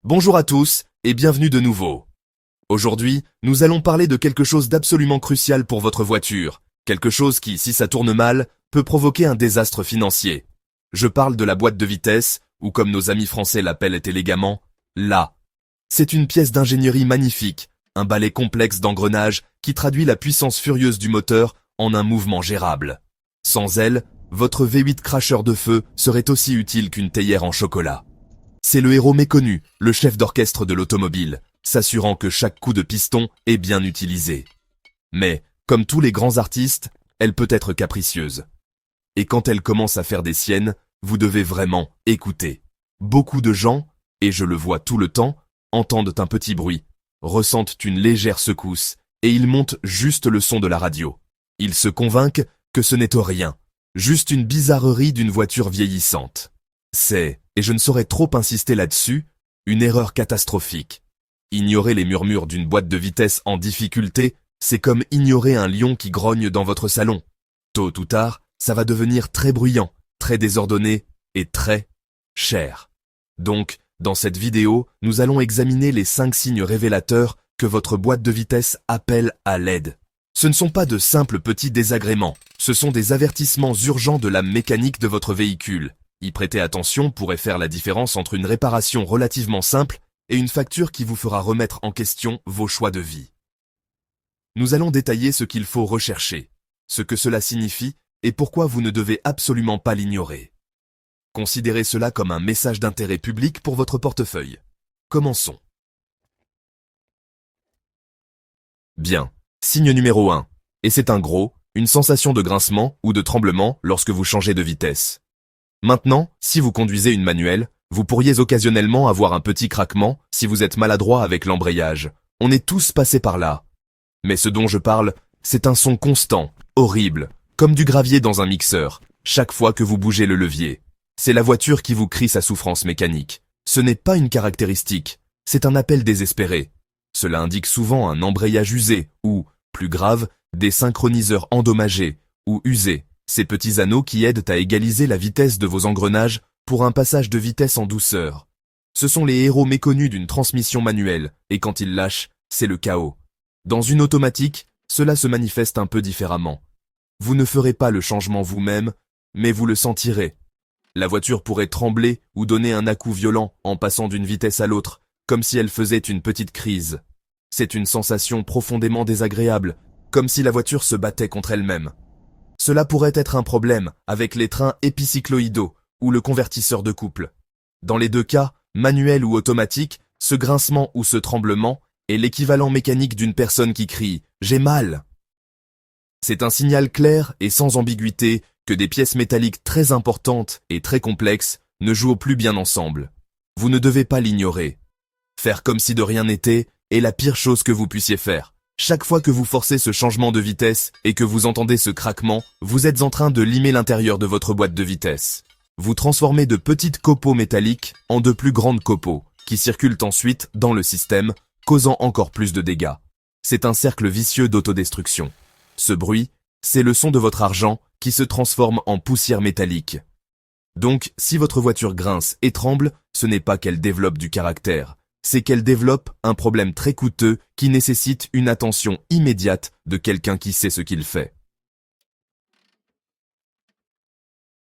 Bonjour à tous et bienvenue de nouveau. Aujourd'hui, nous allons parler de quelque chose d'absolument crucial pour votre voiture, quelque chose qui, si ça tourne mal, peut provoquer un désastre financier. Je parle de la boîte de vitesse, ou comme nos amis français l'appellent élégamment, l'A. C'est une pièce d'ingénierie magnifique, un balai complexe d'engrenages qui traduit la puissance furieuse du moteur en un mouvement gérable. Sans elle, votre V8 cracheur de feu serait aussi utile qu'une théière en chocolat. C'est le héros méconnu, le chef d'orchestre de l'automobile, s'assurant que chaque coup de piston est bien utilisé. Mais, comme tous les grands artistes, elle peut être capricieuse. Et quand elle commence à faire des siennes, vous devez vraiment écouter. Beaucoup de gens, et je le vois tout le temps, entendent un petit bruit, ressentent une légère secousse, et ils montent juste le son de la radio. Ils se convainquent que ce n'est rien, juste une bizarrerie d'une voiture vieillissante. C'est, et je ne saurais trop insister là-dessus, une erreur catastrophique. Ignorer les murmures d'une boîte de vitesse en difficulté, c'est comme ignorer un lion qui grogne dans votre salon. Tôt ou tard, ça va devenir très bruyant, très désordonné et très cher. Donc, dans cette vidéo, nous allons examiner les 5 signes révélateurs que votre boîte de vitesse appelle à l'aide. Ce ne sont pas de simples petits désagréments, ce sont des avertissements urgents de la mécanique de votre véhicule. Y prêter attention pourrait faire la différence entre une réparation relativement simple et une facture qui vous fera remettre en question vos choix de vie. Nous allons détailler ce qu'il faut rechercher, ce que cela signifie et pourquoi vous ne devez absolument pas l'ignorer. Considérez cela comme un message d'intérêt public pour votre portefeuille. Commençons. Bien, signe numéro 1, et c'est un gros, une sensation de grincement ou de tremblement lorsque vous changez de vitesse. Maintenant, si vous conduisez une manuelle, vous pourriez occasionnellement avoir un petit craquement si vous êtes maladroit avec l'embrayage. On est tous passés par là. Mais ce dont je parle, c'est un son constant, horrible, comme du gravier dans un mixeur, chaque fois que vous bougez le levier. C'est la voiture qui vous crie sa souffrance mécanique. Ce n'est pas une caractéristique, c'est un appel désespéré. Cela indique souvent un embrayage usé ou, plus grave, des synchroniseurs endommagés ou usés. Ces petits anneaux qui aident à égaliser la vitesse de vos engrenages pour un passage de vitesse en douceur. Ce sont les héros méconnus d'une transmission manuelle, et quand ils lâchent, c'est le chaos. Dans une automatique, cela se manifeste un peu différemment. Vous ne ferez pas le changement vous-même, mais vous le sentirez. La voiture pourrait trembler ou donner un à-coup violent en passant d'une vitesse à l'autre, comme si elle faisait une petite crise. C'est une sensation profondément désagréable, comme si la voiture se battait contre elle-même. Cela pourrait être un problème avec les trains épicycloïdaux ou le convertisseur de couple. Dans les deux cas, manuel ou automatique, ce grincement ou ce tremblement est l'équivalent mécanique d'une personne qui crie « J'ai mal ». C'est un signal clair et sans ambiguïté que des pièces métalliques très importantes et très complexes ne jouent plus bien ensemble. Vous ne devez pas l'ignorer. Faire comme si de rien n'était est la pire chose que vous puissiez faire. Chaque fois que vous forcez ce changement de vitesse et que vous entendez ce craquement, vous êtes en train de limer l'intérieur de votre boîte de vitesse. Vous transformez de petites copeaux métalliques en de plus grandes copeaux, qui circulent ensuite dans le système, causant encore plus de dégâts. C'est un cercle vicieux d'autodestruction. Ce bruit, c'est le son de votre argent qui se transforme en poussière métallique. Donc, si votre voiture grince et tremble, ce n'est pas qu'elle développe du caractère. C'est qu'elle développe un problème très coûteux qui nécessite une attention immédiate de quelqu'un qui sait ce qu'il fait.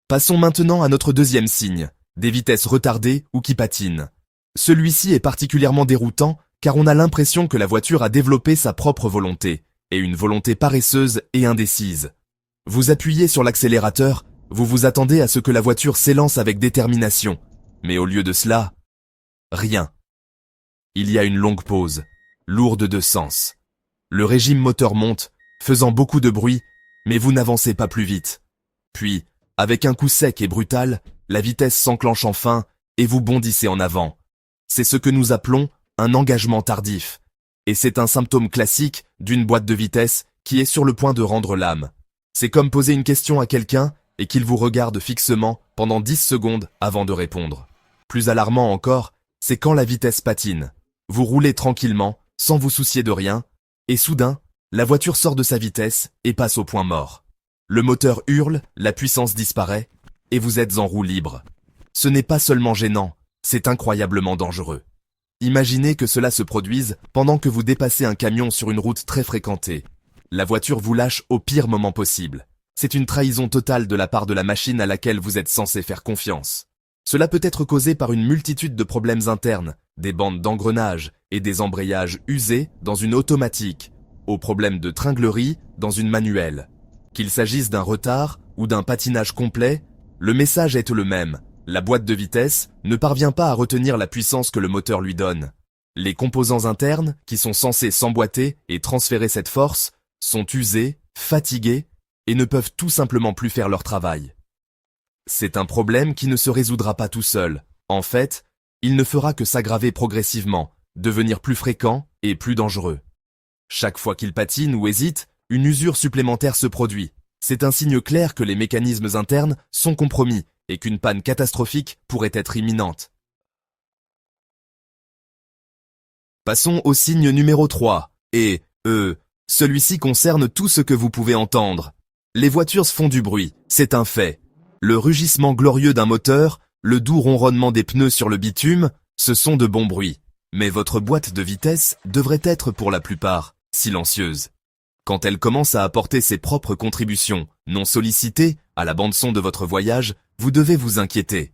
Passons maintenant à notre deuxième signe, des vitesses retardées ou qui patinent. Celui-ci est particulièrement déroutant car on a l'impression que la voiture a développé sa propre volonté, et une volonté paresseuse et indécise. Vous appuyez sur l'accélérateur, vous vous attendez à ce que la voiture s'élance avec détermination, mais au lieu de cela, rien. Il y a une longue pause, lourde de sens. Le régime moteur monte, faisant beaucoup de bruit, mais vous n'avancez pas plus vite. Puis, avec un coup sec et brutal, la vitesse s'enclenche enfin et vous bondissez en avant. C'est ce que nous appelons un engagement tardif. Et c'est un symptôme classique d'une boîte de vitesse qui est sur le point de rendre l'âme. C'est comme poser une question à quelqu'un et qu'il vous regarde fixement pendant 10 secondes avant de répondre. Plus alarmant encore, c'est quand la vitesse patine. Vous roulez tranquillement, sans vous soucier de rien, et soudain, la voiture sort de sa vitesse et passe au point mort. Le moteur hurle, la puissance disparaît, et vous êtes en roue libre. Ce n'est pas seulement gênant, c'est incroyablement dangereux. Imaginez que cela se produise pendant que vous dépassez un camion sur une route très fréquentée. La voiture vous lâche au pire moment possible. C'est une trahison totale de la part de la machine à laquelle vous êtes censé faire confiance. Cela peut être causé par une multitude de problèmes internes, des bandes d'engrenage et des embrayages usés dans une automatique, aux problèmes de tringlerie dans une manuelle. Qu'il s'agisse d'un retard ou d'un patinage complet, le message est le même. La boîte de vitesse ne parvient pas à retenir la puissance que le moteur lui donne. Les composants internes, qui sont censés s'emboîter et transférer cette force, sont usés, fatigués et ne peuvent tout simplement plus faire leur travail. C'est un problème qui ne se résoudra pas tout seul. En fait, il ne fera que s'aggraver progressivement, devenir plus fréquent et plus dangereux. Chaque fois qu'il patine ou hésite, une usure supplémentaire se produit. C'est un signe clair que les mécanismes internes sont compromis et qu'une panne catastrophique pourrait être imminente. Passons au signe numéro 3, et, celui-ci concerne tout ce que vous pouvez entendre. Les voitures font du bruit, c'est un fait. Le rugissement glorieux d'un moteur, le doux ronronnement des pneus sur le bitume, ce sont de bons bruits. Mais votre boîte de vitesse devrait être pour la plupart silencieuse. Quand elle commence à apporter ses propres contributions, non sollicitées, à la bande-son de votre voyage, vous devez vous inquiéter.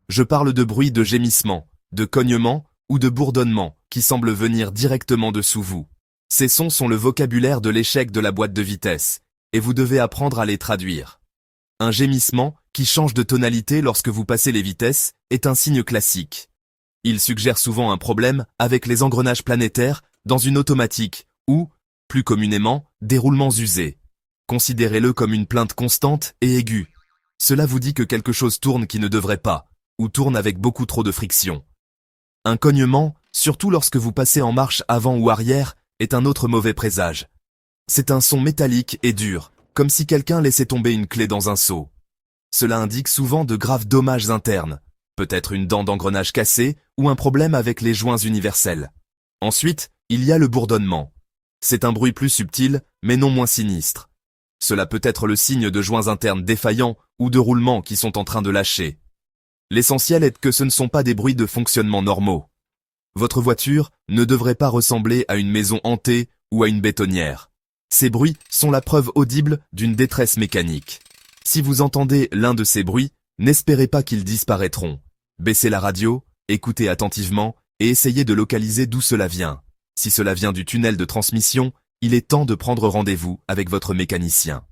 Je parle de bruits de gémissement, de cognement ou de bourdonnement qui semblent venir directement dessous vous. Ces sons sont le vocabulaire de l'échec de la boîte de vitesse, et vous devez apprendre à les traduire. Un gémissement, qui change de tonalité lorsque vous passez les vitesses, est un signe classique. Il suggère souvent un problème avec les engrenages planétaires dans une automatique ou, plus communément, des roulements usés. Considérez-le comme une plainte constante et aiguë. Cela vous dit que quelque chose tourne qui ne devrait pas, ou tourne avec beaucoup trop de friction. Un cognement, surtout lorsque vous passez en marche avant ou arrière, est un autre mauvais présage. C'est un son métallique et dur, comme si quelqu'un laissait tomber une clé dans un seau. Cela indique souvent de graves dommages internes, peut-être une dent d'engrenage cassée ou un problème avec les joints universels. Ensuite, il y a le bourdonnement. C'est un bruit plus subtil, mais non moins sinistre. Cela peut être le signe de joints internes défaillants ou de roulements qui sont en train de lâcher. L'essentiel est que ce ne sont pas des bruits de fonctionnement normaux. Votre voiture ne devrait pas ressembler à une maison hantée ou à une bétonnière. Ces bruits sont la preuve audible d'une détresse mécanique. Si vous entendez l'un de ces bruits, n'espérez pas qu'ils disparaîtront. Baissez la radio, écoutez attentivement et essayez de localiser d'où cela vient. Si cela vient du tunnel de transmission, il est temps de prendre rendez-vous avec votre mécanicien.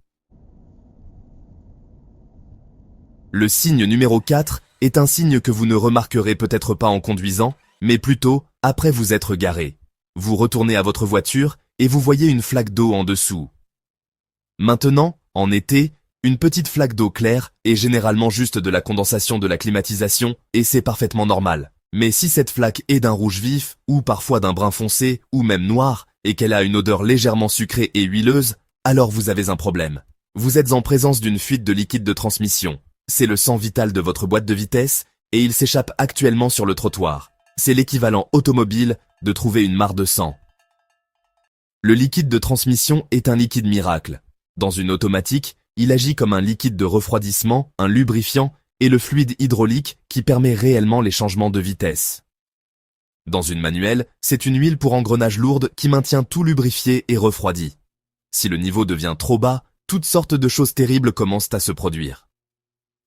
Le signe numéro 4 est un signe que vous ne remarquerez peut-être pas en conduisant, mais plutôt après vous être garé. Vous retournez à votre voiture et vous voyez une flaque d'eau en dessous. Maintenant, en été, une petite flaque d'eau claire est généralement juste de la condensation de la climatisation et c'est parfaitement normal. Mais si cette flaque est d'un rouge vif, ou parfois d'un brun foncé, ou même noir, et qu'elle a une odeur légèrement sucrée et huileuse, alors vous avez un problème. Vous êtes en présence d'une fuite de liquide de transmission. C'est le sang vital de votre boîte de vitesse, et il s'échappe actuellement sur le trottoir. C'est l'équivalent automobile de trouver une mare de sang. Le liquide de transmission est un liquide miracle. Dans une automatique, il agit comme un liquide de refroidissement, un lubrifiant, et le fluide hydraulique qui permet réellement les changements de vitesse. Dans une manuelle, c'est une huile pour engrenage lourde qui maintient tout lubrifié et refroidi. Si le niveau devient trop bas, toutes sortes de choses terribles commencent à se produire.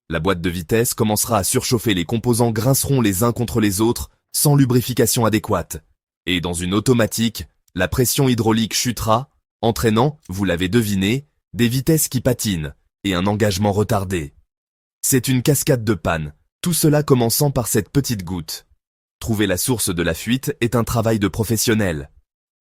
La boîte de vitesse commencera à surchauffer, les composants grinceront les uns contre les autres sans lubrification adéquate. Et dans une automatique, la pression hydraulique chutera, entraînant, vous l'avez deviné, des vitesses qui patinent et un engagement retardé. C'est une cascade de pannes, tout cela commençant par cette petite goutte. Trouver la source de la fuite est un travail de professionnel.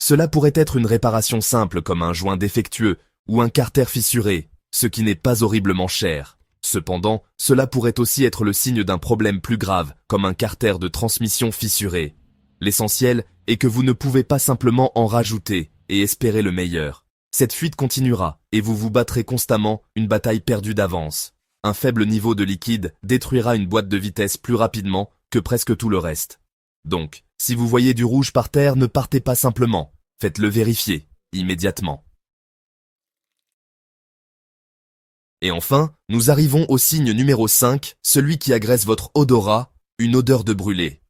Cela pourrait être une réparation simple comme un joint défectueux ou un carter fissuré, ce qui n'est pas horriblement cher. Cependant, cela pourrait aussi être le signe d'un problème plus grave, comme un carter de transmission fissuré. L'essentiel est que vous ne pouvez pas simplement en rajouter et espérer le meilleur. Cette fuite continuera et vous vous battrez constamment une bataille perdue d'avance. Un faible niveau de liquide détruira une boîte de vitesse plus rapidement que presque tout le reste. Donc, si vous voyez du rouge par terre, ne partez pas simplement. Faites-le vérifier, immédiatement. Et enfin, nous arrivons au signe numéro 5, celui qui agresse votre odorat, une odeur de brûlé.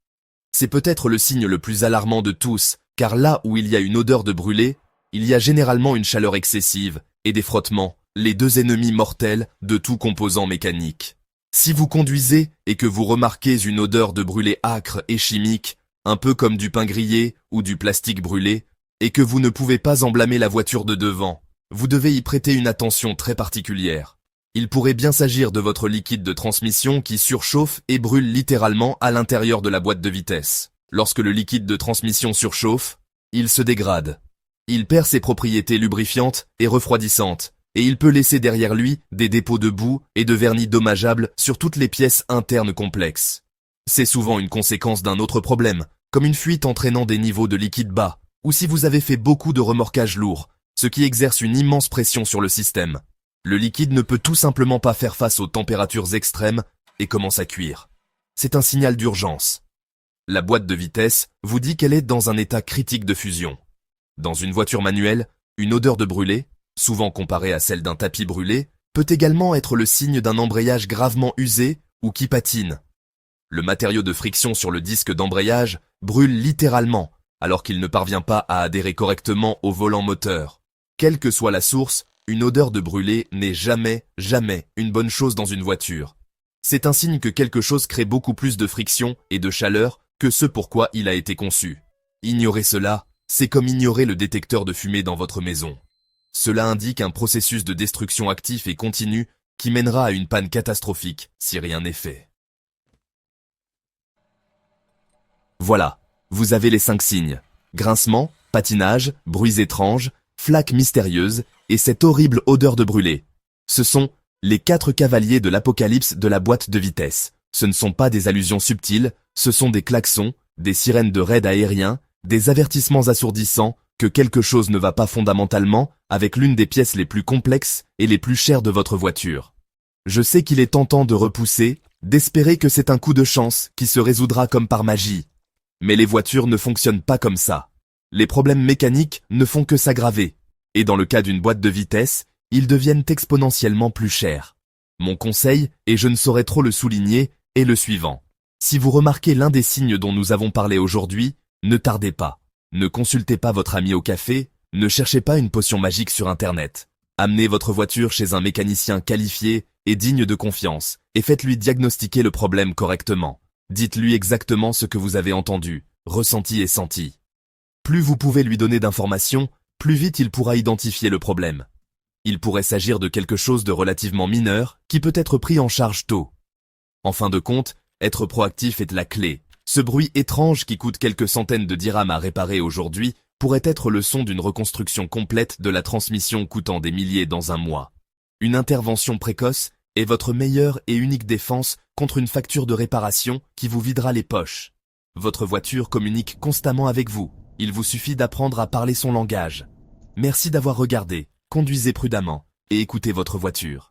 C'est peut-être le signe le plus alarmant de tous, car là où il y a une odeur de brûlé, il y a généralement une chaleur excessive et des frottements, les deux ennemis mortels de tout composant mécanique. Si vous conduisez et que vous remarquez une odeur de brûlé âcre et chimique, un peu comme du pain grillé ou du plastique brûlé, et que vous ne pouvez pas en blâmer la voiture de devant, vous devez y prêter une attention très particulière. Il pourrait bien s'agir de votre liquide de transmission qui surchauffe et brûle littéralement à l'intérieur de la boîte de vitesse. Lorsque le liquide de transmission surchauffe, il se dégrade. Il perd ses propriétés lubrifiantes et refroidissantes, et il peut laisser derrière lui des dépôts de boue et de vernis dommageables sur toutes les pièces internes complexes. C'est souvent une conséquence d'un autre problème, comme une fuite entraînant des niveaux de liquide bas, ou si vous avez fait beaucoup de remorquage lourd, ce qui exerce une immense pression sur le système. Le liquide ne peut tout simplement pas faire face aux températures extrêmes et commence à cuire. C'est un signal d'urgence. La boîte de vitesse vous dit qu'elle est dans un état critique de fusion. Dans une voiture manuelle, une odeur de brûlé, souvent comparée à celle d'un tapis brûlé, peut également être le signe d'un embrayage gravement usé ou qui patine. Le matériau de friction sur le disque d'embrayage brûle littéralement, alors qu'il ne parvient pas à adhérer correctement au volant moteur. Quelle que soit la source, une odeur de brûlé n'est jamais une bonne chose dans une voiture. C'est un signe que quelque chose crée beaucoup plus de friction et de chaleur que ce pourquoi il a été conçu. Ignorer cela, c'est comme ignorer le détecteur de fumée dans votre maison. Cela indique un processus de destruction actif et continu qui mènera à une panne catastrophique si rien n'est fait. Voilà, vous avez les 5 signes. Grincement, patinage, bruits étranges, flaques mystérieuses et cette horrible odeur de brûlé. Ce sont les 4 cavaliers de l'apocalypse de la boîte de vitesse. Ce ne sont pas des allusions subtiles, ce sont des klaxons, des sirènes de raid aérien, des avertissements assourdissants que quelque chose ne va pas fondamentalement avec l'une des pièces les plus complexes et les plus chères de votre voiture. Je sais qu'il est tentant de repousser, d'espérer que c'est un coup de chance qui se résoudra comme par magie. Mais les voitures ne fonctionnent pas comme ça. Les problèmes mécaniques ne font que s'aggraver. Et dans le cas d'une boîte de vitesse, ils deviennent exponentiellement plus chers. Mon conseil, et je ne saurais trop le souligner, est le suivant. Si vous remarquez l'un des signes dont nous avons parlé aujourd'hui, ne tardez pas. Ne consultez pas votre ami au café, ne cherchez pas une potion magique sur Internet. Amenez votre voiture chez un mécanicien qualifié et digne de confiance, et faites-lui diagnostiquer le problème correctement. Dites-lui exactement ce que vous avez entendu, ressenti et senti. Plus vous pouvez lui donner d'informations, plus vite il pourra identifier le problème. Il pourrait s'agir de quelque chose de relativement mineur qui peut être pris en charge tôt. En fin de compte, être proactif est la clé. Ce bruit étrange qui coûte quelques centaines de dirhams à réparer aujourd'hui pourrait être le son d'une reconstruction complète de la transmission coûtant des milliers dans un mois. Une intervention précoce est votre meilleure et unique défense contre une facture de réparation qui vous videra les poches. Votre voiture communique constamment avec vous. Il vous suffit d'apprendre à parler son langage. Merci d'avoir regardé, conduisez prudemment et écoutez votre voiture.